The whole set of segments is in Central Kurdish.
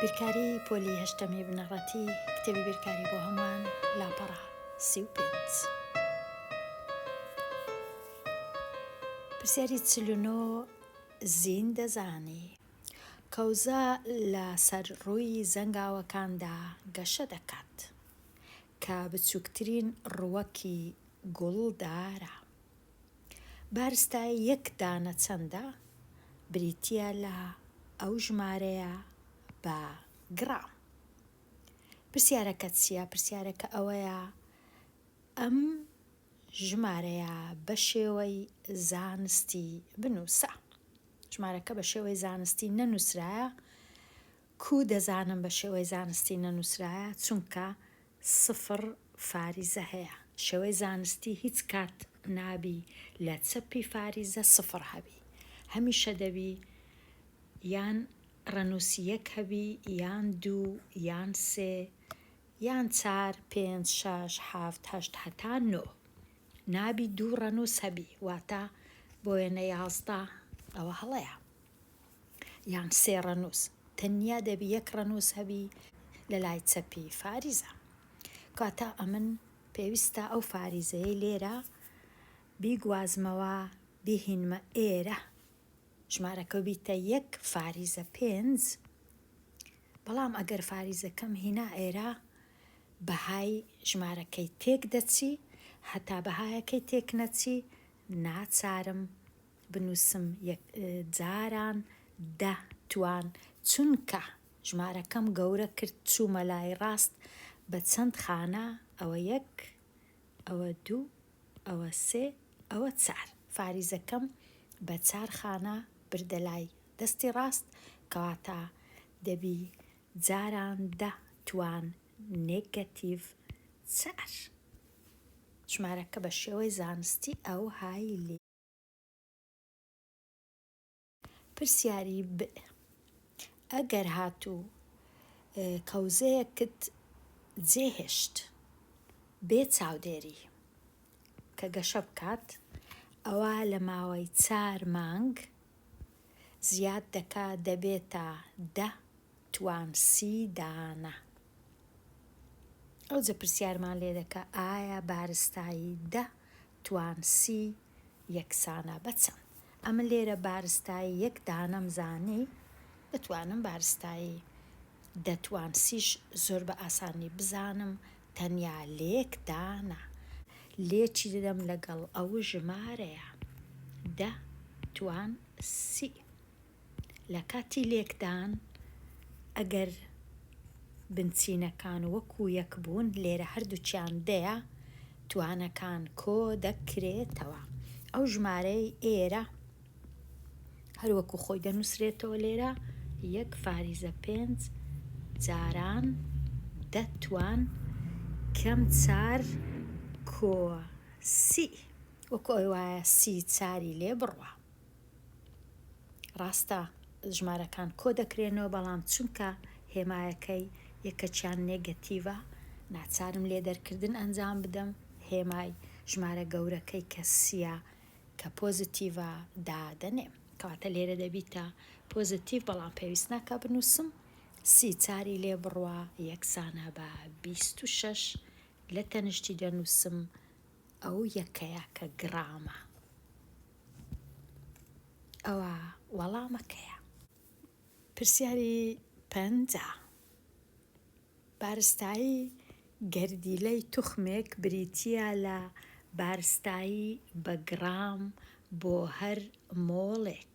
بیرکاری پۆلی هەشتەمی بنەڕەتی کتێبی بیرکاری بۆ هەمووان لاپەڕە 35. پرسیاری 49 زین دەزانی. کەوزە لە سەر ڕووی زەنگاوەکاندا گەشە دەکات کە بچووکترین ڕووەکی گوڵدارە. بارستای یەک دانە چەندە؟ بریتیە لە ئەو ژمارەیە بە گرام. پرسیارەکە چییە؟ پرسیارەکە ئەوەیە ئەم ژمارەیە بە شێوەی زانستی بنووسە. ژمارەکە بە شێوەی زانستی نەنووسرایە. دەزانم بە شێوەی زانستی نەنووسرایە چونکە 0 فاریزە هەیە. شێوەی زانستی هیچ کات نابی لە چەپی فاریزە 0 هەبی. هەمیشە دەبی یان ڕەنووسی 1 هەبی یان 2 یان 3 یان 4 5 6 7 8 هەتا 9. نابی 2 ڕەنووس هەبی واتە بۆ وێنە 11 ئەوە هەڵەیە یان 3 ڕەنووس. تەنیا دەبی 1 ڕەنووس هەبی لە لای چەپی فاریزە. کاتە ئەمن پێویستە ئەو فاریزەیە لێرە بیگوازمەوە بیهینمە ئێرە. ژمارەکە بیتە 1 فاریزە 5. بەڵام ئەگەر فاریزەکەم هینا ئێرە بەهای ژمارەکەی تێک دەچی. هەتا بەهایەکەی تێک نەچی ناچارم بنووسم جاران 10 توان چونکە ژمارەکەم گەورە کرد چوومە لای ڕاست بە چەند خانە؟ ئەوە 1 ئەوە 2 ئەوە 3 ئەوە 4. فاریزەکەم بە 4 خانە بردە لای دەستی ڕاست کەواتە دەبی جاران 10 توان نێگەتیڤ 4. ژمارەکە بە شێوەی زانستی ئەو هایلی. پرسیاری ب. ئەگەر هاتوو کەوزەیەکت جێهێشت بێ چاودێری کە گەشە بکات، ئەوە لە ماوەی 4 مانگ زیاد دەکا دەبێتە 10 توان 30 دانە. ئەوجە پرسیارمان لێ دەکا ئایا بارستایی 10 توان 30 یەکسانە بە چەند؟ ئەمە لێرە بارستایی 1 دانەم زانی بتوانم بارستایی 10 توان 30 زۆر بە ئاسانی بزانم تەنیا لە 1 دانە. لێکی دەدەم لەگەڵ ئەو ژمارەیە 10 توان 30. لە کاتی لێکدان ئەگەر بنچینەکان وەکو یەک بوون لێرە هەردووچیان دەیە توانەکان کۆ دەکرێتەوە. ئەو ژمارەی ئێرە هەروەکو خۆی دەنووسرێتەوە لێرە 1 فاریزە 5 جاران 10 توان کەم 4 کۆ 30 وەکو ئەوی وایە 30 4 لێ بڕوە. ڕاستە ژمارەکان کۆ دەکرێنەوە بەڵام چونکە هێمایەکەی یەکەچیان نێگەتیڤە ناچارم لێ دەرکردن ئەنجام بدەم هێمای ژمارە گەورەکەی کە 30ە کە پۆزیتیڤە دادەنێم. کەواتە لێرە دەبیتە پۆزیتیڤ بەڵام پێویست ناکە بنووسم 30 4 لێ بڕوە یەکسانە بە 26. لە تەنشتی دەنووسم ئەو یەکەیە کە گرامە. ئەوە وەڵامەکەیە. پرسیاری 50 بارستایی گەردیلەی توخمێک بریتیە لە بارستایی بە گرام بۆ هەر مۆڵێک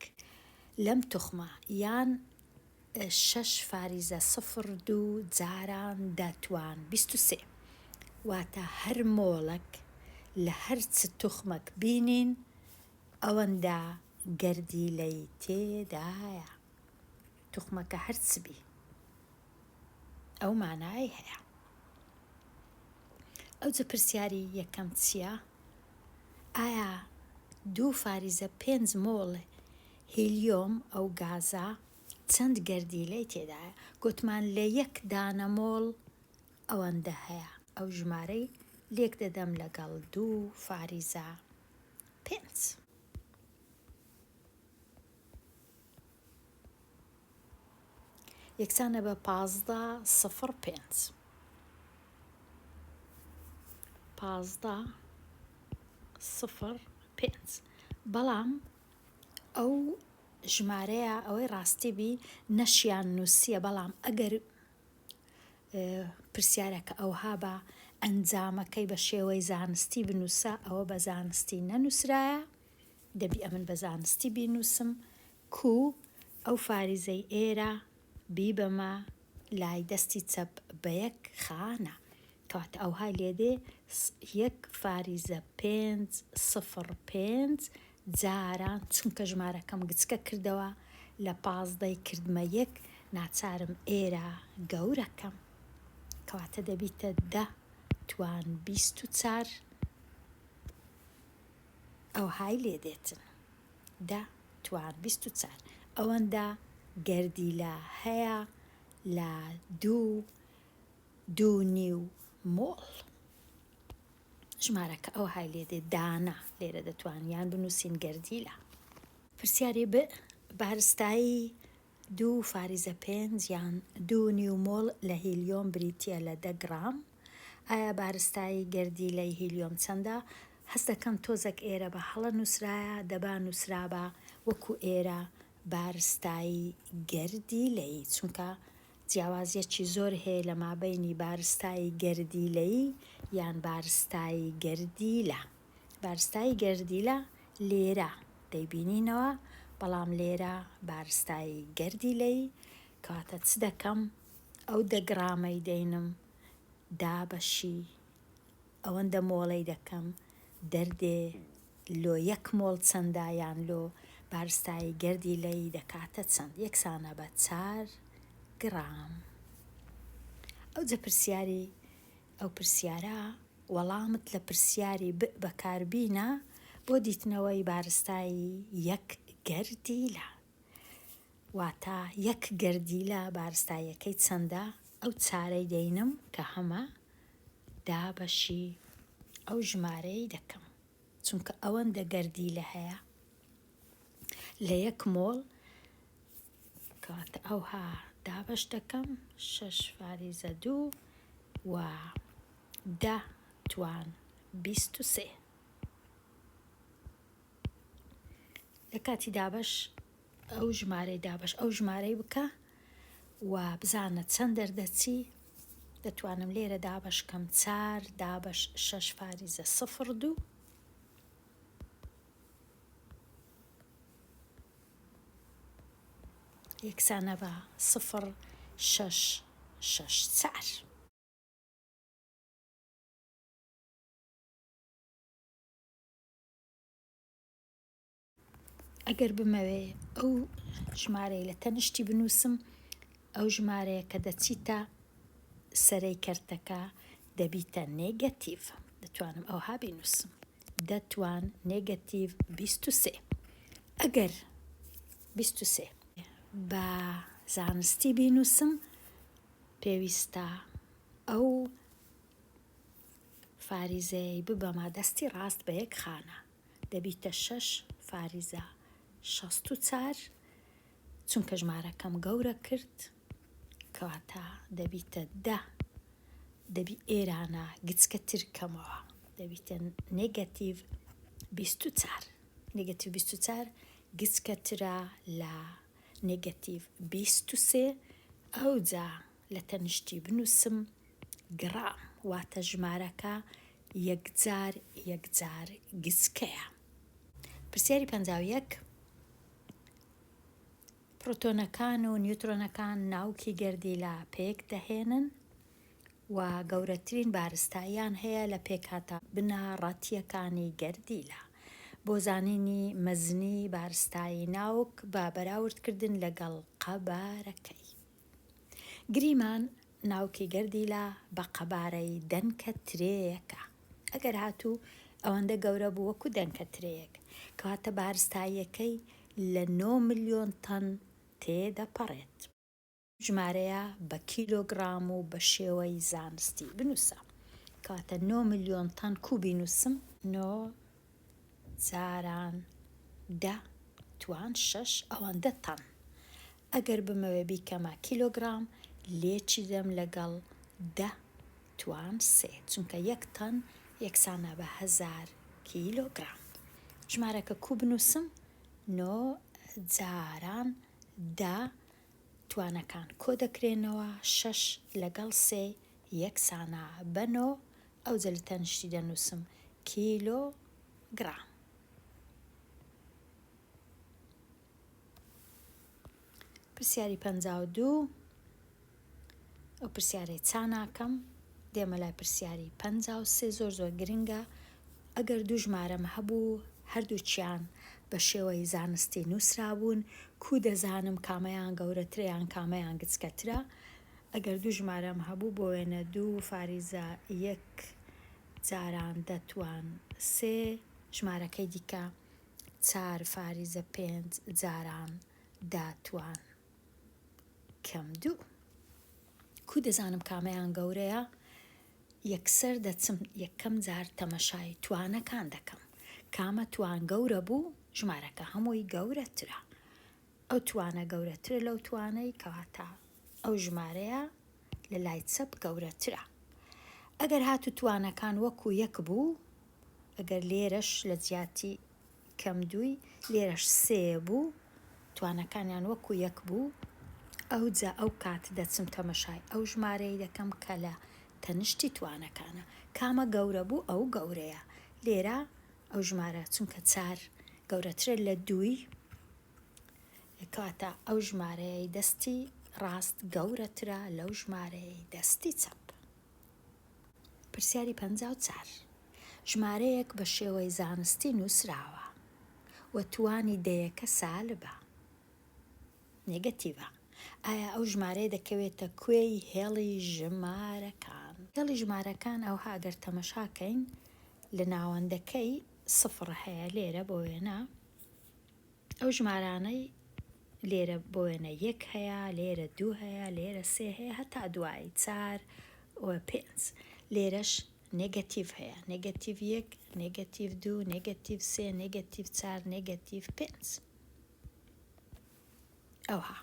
لەم توخمە یان 6 فاریزە 02 جاران 10 توان 23. واتە هەر مۆڵێک لە هەر چ توخمەک بینین ئەوەندە گەردیلەی تێدایە. توخمەکە هەر چ بی ئەو مانای هەیە. ئەوجە پرسیاری یەکەم چییە؟ ئایا 2 فاریزە 5 مۆڵ هیلیۆم ئەو گازە چەند گەردیلەی تێدایە؟ گوتمان لە 1 دانە مۆڵ ئەوەندە هەیە. ئەو ژمارەی لێک دەدەم لەگەڵ 2 فاریزە 5. یەکسانە بە 15.05 15.05 بەڵام ئەو ژمارەیە ئەوەی ڕاستی بی نەشیان نووسیە، بەڵام ئەگەر پرسیارەکە ئەوها بە ئەنجامەکەی بە شێوەی زانستی بنووسە، ئەوە بە زانستی نەنووسرایە، دەبی ئەمن بە زانستی بینووسم کو ئەو فاریزەی ئێرە بیبەمە لای دەستی چەپ بە یەک خانە، کەواتە ئەوها لێدێ 1.505 جاران، چونکە ژمارەکەم گچکە کردەوە لە 15 کردمە یەک، ناچارم ئێرە گەورەکەم، کەواتە دەبیتە 10.24 ئەوهای لێدێتن 10.24 ئەوەندە گەردیلە هەیە لە 2.5 مۆڵ. ژمارەکە ئەوهای لێدێ دانە، لێرە دەتوانیان بنووسین گەردیلە. پرسیاری بارستایی 2.5 یان 2.5 مۆڵ لە هیلیۆم بریتیە لە 10 گرام. ئایا بارستایی گەردیلەی هیلیۆم چەندە؟ هەست دەکەم تۆزێک ئێرە بە هەڵە نووسرایە، دەبا نووسرا بە وەکو ئێرە بارستایی گەردیلەی، چونکە جیاوازیەکی زۆر هەیە لە مابەینی بارستایی گەردیلەی یان بارستایی گەردیلە. بارستایی گەردیلە لێرە دەیبینینەوە، بەڵام لێرە بارستایی گەردیلەی، کەواتە چ دەکەم؟ ئەو 10 گرامەی دەینم دابەشی ئەوەندە مۆڵەی دەکەم، دەردێ لۆ 1 مۆڵ چەندە یان لۆ بارستایی گەردیلەی دەکاتە چەند؟ یەکسانە بە 4 گرام. ئەوجە پرسیاری ئەو پرسیارە وەڵامت لە پرسیاری بەکاربینە بۆ دیتنەوەی بارستایی 1 گەردیلە، واتە 1 گەردیلە بارستاییەکەی چەندە؟ ئەو 4ەی دەینم کە هەمە دابەشی ئەو ژمارەی دەکەم، چونکە ئەوەندە گەردیلە هەیە لە 1 مۆڵ، کەواتە ئەوها دابەش دەکەم 6.2 و 10.23 لە کاتی دابەش ئەو ژمارەی دابەش ئەو ژمارەی بکە و بزانە چەند دەردەچی. دەتوانم لێرە دابەشکەم 4 دابەش 6.02 یەکسانە بە 0.664. ئەگەر بمەوێ ئەو ژمارەی لە تەنیشتی بنووسم، ئەو ژمارەیە کە دەچیتە سەرەی کەرتەکە دەبیتە نێگەتیڤ، دەتوانم ئەوها بینووسم 10.23. ئەگەر 23 بە زانستی بینووسم، پێویستە ئەو فاریزەی ببەمە دەستی ڕاست بە یەک خانە، دەبیتە 6.64 چونکە ژمارەکەم گەورە کرد، کەواتە دەبیتە 10 دەبی ئێرانە گچکەتر کەمەوە، دەبیتە نێگەتیڤ 24. نێگەتیڤ 24 گچکەترە لە نێگەتیڤ 23. ئەوجا لە تەنیشتی بنووسم گرام، واتە ژمارەکە یەکجار گچکەیە. پرسیاری 51 پرۆتۆنەکان و نیوترۆنەکان ناوکی گەردیلە پێک دەهێنن و گەورەترین بارستاییان هەیە لە پێکهاتە بنەڕەتیەکانی گەردیلە. بۆ زانینی مەزنی بارستایی ناوک بە بەراوردکردن لەگەڵ قەبارەکەی. گریمان ناوکی گەردیلە بە قەبارەی دەنکە ترەیەکە، ئەگەر هاتوو ئەوەندە گەورە بوو وەکو دەنکە ترەیەک، کەواتە بارستاییەکەی لە 9 ملیۆن تەن تێدەپەڕێت. ژمارەیە بە کیلۆگرام و بە شێوەی زانستی بنووسە، کەواتە 9 ملیۆن تەن کوو بینووسم 9 جاران 10 توان 6 ئەوەندە تەن. ئەگەر بمەوێ بیکەمە کیلۆگرام لێچی دەم لەگەڵ 10 توان 3 چونکە 1 تەن یەکسانە بە 1000 کیلۆگرام. ژمارەکە کوو بنووسم 9 جاران 10 توانەکان کۆ دەکرێنەوە 6 لەگەڵ 3 یەکسانە بە 9 ئەوجە لە تەنیشتی دەنووسم کیلۆگرام. پرسیاری 52 ئەو پرسیارەی چاناکەم دێمە لای پرسیاری 53 زۆر گرنگە. ئەگەر دوو ژمارەم هەبوو هەردووچیان بە شێوەی زانستی نووسرابوون کوو دەزانم کامەیان گەورەترە یان کامەیان گچکەترە. ئەگەر دوو ژمارەم هەبوو بۆ وێنە 2 فاریزە 1 جاران 10 توان 3 ژمارەکەی دیکە 4 فاریزە 5 جاران 10 توان کەم 2. کوو دەزانم کامەیان گەورەیە یەکسەر دەچم یەکەم جار تەمەشای توانەکان دەکەم. کامە توان گەورە بوو ژمارەکە هەمووی گەورەترە. ئەو توانە گەورەترە لەو توانەی کەواتە ئەو ژمارەیە لە لای چەپ گەورەترە. ئەگەر هاتو توانەکان وەکو یەک بوو ئەگەر لێرەش لە جیاتی کەم 2 لێرەش 3 بوو توانەکانیان وەکو یەک بوو ئەوجا ئەو کات دەچم تەمەشای ئەو ژمارەی دەکەم کە لە تەنیشتی توانەکانە کامە گەورە بوو ئەو گەورەیە. لێرە ئەو ژمارە چونکە 4 گەورەترە لە 2 کاتە ئەو ژمارەیە دەستی ڕاست گەورەترە لەو ژمارەی دەستی چەپ. پرسیاری 54 ژمارەیەک بە شێوەی زانستی نووسراوە و توانی دەیەکە سالبە نێگەتیڤە. ئایا ئەو ژمارەیە دەکەوێتە کوێی هێڵی ژمارەکان؟ هێڵی ژمارەکان ئەوها ئەگەر تەمەشاکەین لە ناوەندەکەی سفر هەیە لێرە بۆ وێنە ئەو ژمارانەی لێرە بۆ وێنە 1 هەیە لێرە 2 هەیە لێرە 3 هەیە هەتا دوایی 4 و 5 لێرەش نێگەتیڤ هەیە نێگەتیڤ 1 نێگەتیڤ 2 نێگەتیڤ 3 نێگەتیڤ 4 نێگەتیڤ 5. ئەوها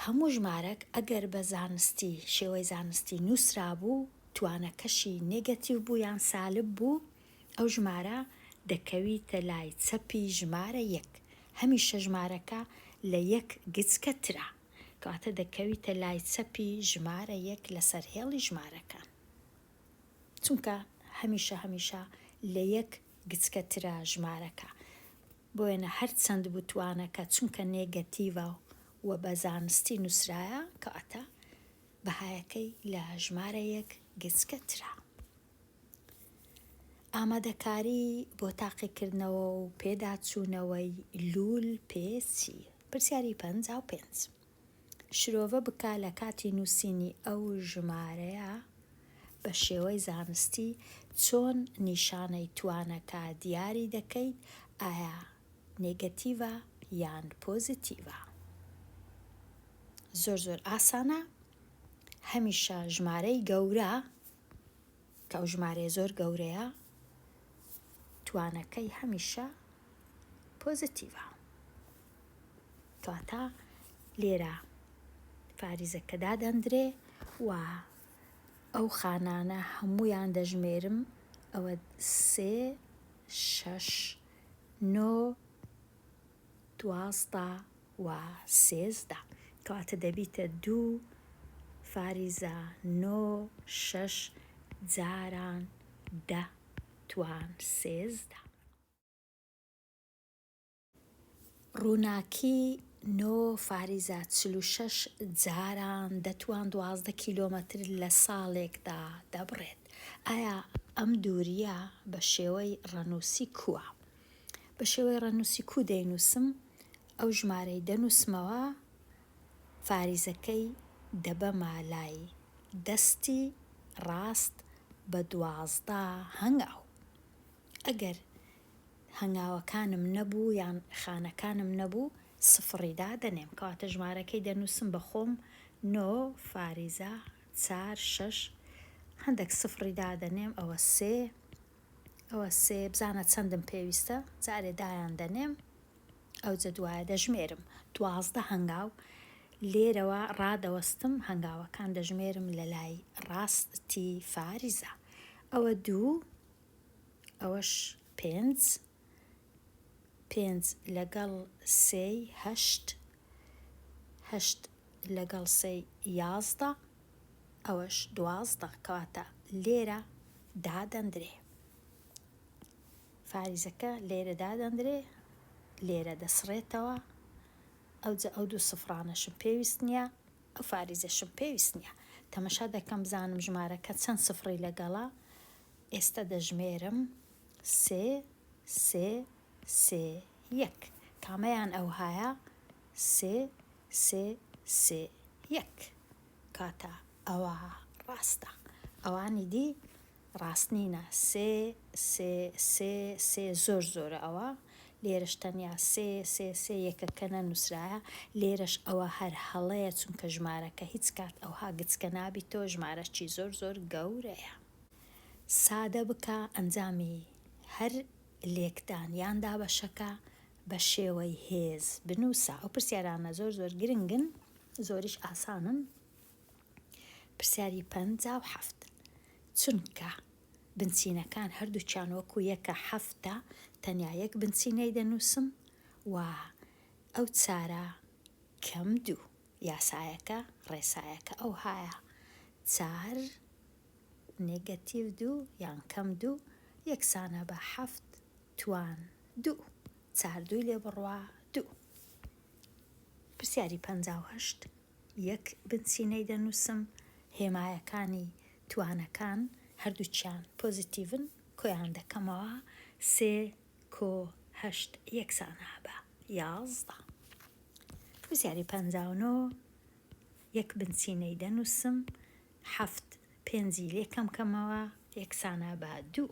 هەموو ژمارەك ئەگەر بە زانستی شێوەی زانستی نووسرا بوو توانەکەشی نێگەتیڤ بوو یان سالب بوو ئەو ژمارە دەکەویتە لای چەپی ژمارە 1. هەمیشە ژمارەکە لە 1 گچکەترە کەواتە دەکەویتە لای چەپی ژمارە 1 لەسەر هێڵی ژمارەکان چونکە هەمیشە لە 1 گچکەترە ژمارەکە بۆ وێنە هەر چەند بوو توانەکە چونکە نێگەتیڤە و بە زانستی نووسرایە کەواتە بەهایەکەی لە ژمارە 1 گچکەترە. ئامادەکاری بۆ تاقیکردنەوە و پێداچوونەوەی لول پێچی. پرسیاری 55 شرۆڤە بکە لە کاتی نووسینی ئەو ژمارەیە بە شێوەی زانستی چۆن نیشانەی توانەکە دیاری دەکەیت ئایا نێگەتیڤە یان پۆزیتیڤە. زۆر ئاسانە. هەمیشە ژمارەی گەورە کە ئەو ژمارەیە زۆر گەورەیە توانەکەی هەمیشە پۆزیتیڤە کەواتە لێرە فاریزەکە دادەندرێ و ئەو خانانە هەموویان دەژمێرم ئەوە 3 6 9 12 و 13 کەواتە دەبیتە 2 فاریزە 9 6 جاران 10 توان 13. ڕووناکی 9 فاریزە 46 جاران 10 توان 12 کیلۆمەتر لە ساڵێکدا دەبڕێت. ئایا ئەم دووریە بە شێوەی ڕەنووسی کووە؟ بە شێوەی ڕەنووسی کوو دەینووسم ئەو ژمارەی دەنووسمەوە فاریزەکەی دەبەمە لای دەستی ڕاست بە 12 هەنگاو. ئەگەر هەنگاوەکانم نەبوو یان خانەکانم نەبوو سفڕیدا دەنێم کەواتە ژمارەکەی دەنووسم بە خۆم 9 فاریزە 4 6 هەندێک سفڕیدا دەنێم ئەوە 3 بزانە چەندم پێویستە جارێ دایان دەنێم ئەوجە دوایە دەژمێرم 12 هەنگاو لێرەوە ڕادەوەستم هەنگاوەکان دەژمێرم لە لای ڕاستی فاریزە. ئەوە 2 ئەوەش 5 لەگەڵ 3 8 لەگەڵ 3 11 ئەوەش 12 کەواتە لێرە دادەندرێ. فاریزەکە لێرە دادەندرێ، لێرە دەسڕێتەوە. ئەوجە ئەو 2 سفرانەشم پێویست نییە، ئەو فاریزەشم پێویست نییە. تەمەشا دەکەم بزانم ژمارەکە چەند سفری لەگەڵا. ئێستا دەژمێرم 3 1 کامەیان ئەو هایە 3 1 کاتە ئەوە ڕاستە. ئەوانی دی ڕاست نینە. 3 زۆر زۆرە ئەوە، لێرەش تەنیا 3 یەکەکە نەنووسرایە، لێرەش ئەوە هەر هەڵەیە چونکە ژمارەکە هیچ کات ئەوها گچکە نابیتەوە، ژمارەی زۆر گەورەیە. سادە بکە ئەنجامی هەر لێکدان یان دابەشەکە بە شێوەی هێز بنووسە. ئەو پرسیارانە زۆر گرنگن، زۆریش ئاسانن. پرسیاری 57 چونکە بنچینەکان هەردووچیان وەکو یەکە 7 تەنیا یەک بنچینەی دەنووسم و ئەو چارە کەم 2 یاسایەکە ڕێسایەکە ئەو هایە 4 نێگەتیڤ 2 یان کەم 2 یەکسانە بە 7 توان 2 4 لێ بڕوا 2. پرسیاری 58 یەک بنچینەی دەنووسم، هێمایەکانی توانەکان هەردووچیان پۆزیتیڤن، کۆیان دەکەمەوە 3 کۆ 8 یەکسانە بە 11. پرسیاری 59 یەک بنچینەی دەنووسم، 7 5 لێکەم کەمەوە یەکسانە بە 2.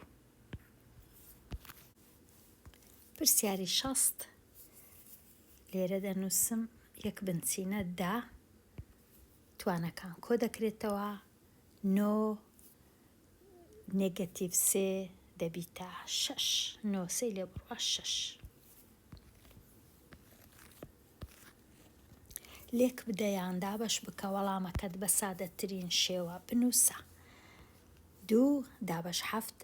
پرسیاری 60 لێرە دەنووسم یەک بنچینە 10 توانەکان کۆ دەکرێتەوە 9 نێگەتیڤ 3 دەبیتە 6 9 لێ بڕوا 6. لێک بدەیان دابەش بکە وەڵامەکەت بە سادەترین شێوە بنووسە. 2 دابەش 7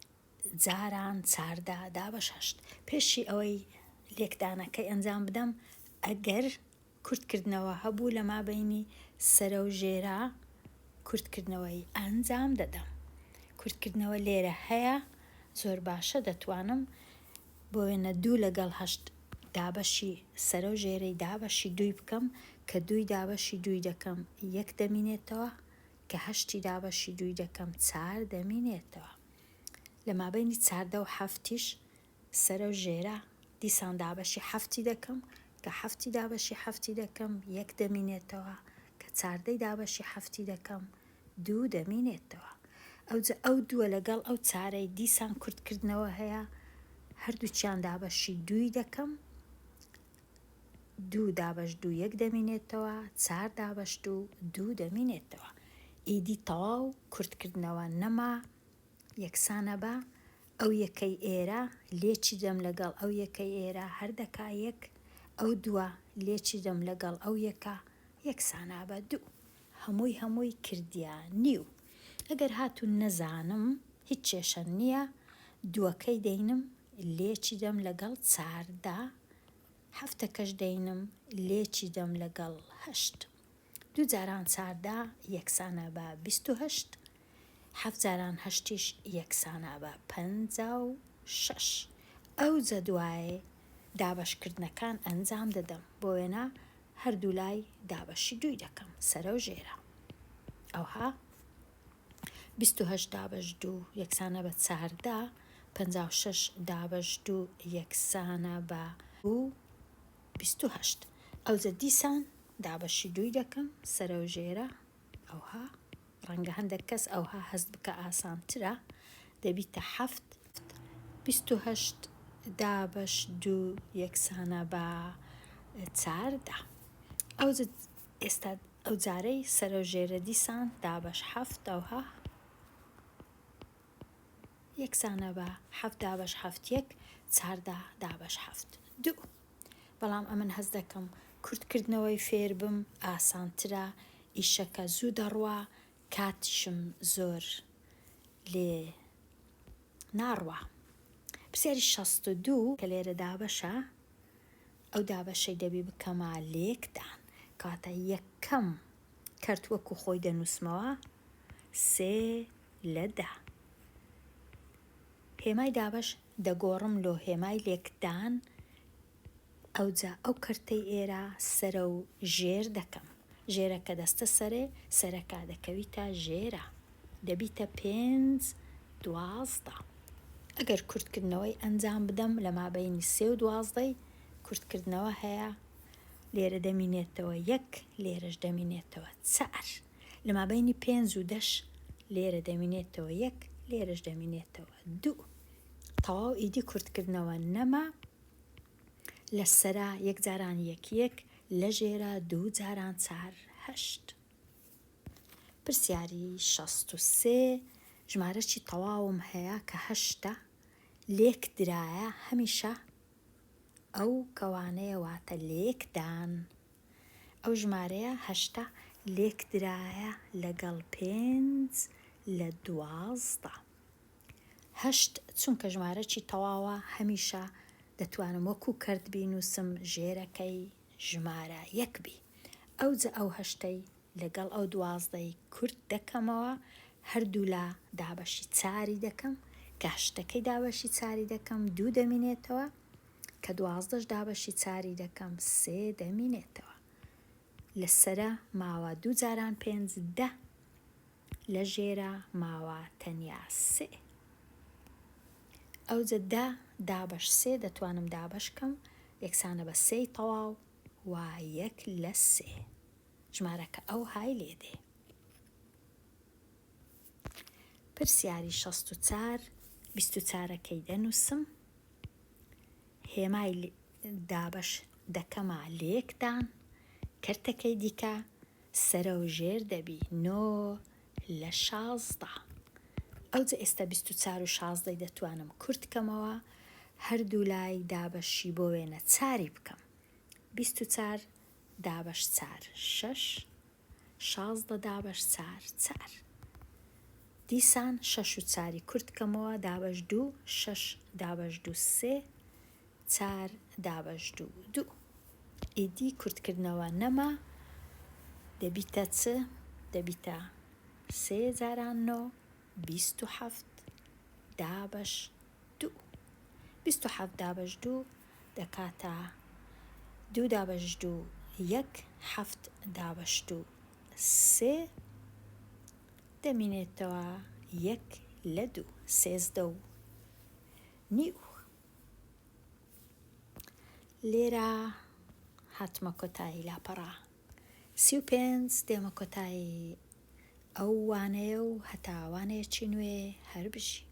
جاران 14 دابەش 8. پێشی ئەوەی لێکدانەکەی ئەنجام بدەم، ئەگەر کورتکردنەوە هەبوو لە مابەینی سەرە و ژێرە، کورتکردنەوەی ئەنجام دەدەم. کورتکردنەوە لێرە هەیە، زۆر باشە دەتوانم بۆ وێنە 2 لەگەڵ 8 دابەشی سەرە و ژێرەی دابەشی 2 بکەم، کە 2 دابەشی 2 دەکەم 1 دەمینێتەوە، کە 8 دابەشی 2 دەکەم 4 دەمینێتەوە. لە مابەینی 14 و 7 سەرە و ژێرە دیسان دابەشی 7 دەکەم، کە 7 دابەشی 7 دەکەم 1 دەمینێتەوە، کە 4 دابەشی 7 دەکەم 2 دەمینێتەوە. ئەوجە ئەو 2 لەگەڵ ئەو 4 دیسان کورتکردنەوە هەیە، هەردووچیان دابەشی 2 دەکەم، 2 دابەش 2 1 دەمینێتەوە، 4 دابەش 2 دەمینێتەوە. ئیدی تەواو کورتکردنەوە نەما یەکسانە بە ئەو یەکەی ئێرە لێکی دەم لەگەڵ ئەو یەکەی ئێرە هەردەکا 1، ئەو 2 لێکی دەم لەگەڵ ئەو یەکە یەکسانە بە 2. هەمووی کردیانی و ئەگەر هاتوو نەزانم هیچ کێشە نییە، 2ەکەی دەینم لێکی دەم لەگەڵ 14، 7ەکەش دەینم لێکی دەم لەگەڵ 8. 2 جاران 14 یەکسانە بە 28، 7 جاران 8 یەکسانە بە 56. ئەوجە دوایێ دابەشکردنەکان ئەنجام دەدەم، بۆ وێنە هەردوو لای دابەشی 2 دەکەم سەرە و ژێرە. ئەوها 28 دابەش 2 یەکسانە بە 14، 56 دابەش 2 یەکسانە بە 28. ئەوجە دیسان دابەشی 2 دەکەم سەرە و ژێرە. ئەوها ڕەنگە هەندێک کەس ئەوها هەست بکە ئاسانترە، دەبیتە 7 28 دابەش 2 یەکسانە بە 14. ئەوجە ئێستا ئەو جارەی سەرە و ژێرە دیسان دابەش 7 ئەوها یەکسانە بە 7 دابەش 7 1، 14 دابەش 7 2. بەڵام ئەمن هەز دەکەم کورتکردنەوەی فێر بم ئاسانترە، ئیشەکە زوو دەڕوا، کاتشم زۆر لێ ناڕوا. پرسیاری 62 کە لێرە دابەشە، ئەو دابەشەی دەبی بکەمە لێکدان، کاتە یەکەم کەرت وەکو خۆی دەنووسمەوە 3/10. هێمای دابەش دەگۆڕم لۆ هێمای لێکدان، ئەوجا ئەو کەرتەی ئێرە سەرە و ژێر دەکەم. ژێرەکە دەستە سەرێ، سەرەکە دەکەویتە ژێرە، دەبیتە 5/12. ئەگەر کورتکردنەوەی ئەنجام بدەم لە مابەینی 3 و 12 کورتکردنەوە هەیە، لێرە دەمینێتەوە 1، لێرەش دەمینێتەوە 4. لە مابەینی 5 و 10 لێرە دەمینێتەوە 1، لێرەش دەمینێتەوە 2. تەواو ئیدی کورتکردنەوە نەما، لە سەرا 1 جاران 1، لە ژێرە 2 جاران 4 8. پرسیاری 63 ژمارەی تەواوم هەیە کە 8 لێک درایە هەمیشە ئەو کەوانەیە واتە لێکدان. ئەو ژمارەیە 8 لێک درایە لەگەڵ 5/12. 8 چونکە ژمارەی تەواوە هەمیشە دەتوانم وەکو کەرت بینووسم ژێرەکەی ژمارە 1 بی. ئەوجا ئەو 8ەی لەگەڵ ئەو 12ی کورت دەکەمەوە، هەردوو لە دابەشی 4 دەکەم، کە 8ەکەی دابەشی 4 دەکەم 2 دەمینێتەوە، کە 12ش دابەشی 4 دەکەم 3 دەمینێتەوە. لە سەرە ماوە 2 جاران 5 10، لە ژێرە ماوە تەنیا 3. ئەوجا 10 دابەش 3 دەتوانم دابەشکەم، یەکسانە بە 3 تەواو و 1/3. ژمارەکە ئەو های لێدێ. پرسیاری 64 24ەکەی دەنووسم، هێمای دابەش دەکەمە لێکدان، کەرتەکەی دیکە سەرە و ژێر دەبی 9/16. ئەوجا ئێستا 24 و 16 دەتوانم کورتکەمەوە، هەردوو لای دابەشی بۆ وێنە 4 بکەم. 24 دابەش 4 6، 16 دابەش 4 4. دیسان 6 و 4 کورتکەمەوە، دابەش 2، 6 دابەش 2 3، 4 دابەش 2 2. ئیدی کورتکردنەوە نەما، دەبیتە چ؟ دەبیتە 3 جاران 9 27 دابەش 2. 27 دابەش 2 دەکاتە 2 دابەش 2 1، 7 دابەش 2 3 دەمینێتەوە 1/2، 13.5. لێرە هاتمە کۆتایی لاپەڕا 35 دێمە کۆتایی ئەو وانەیە و هەتا وانەیەکی نوێ هەر بژی.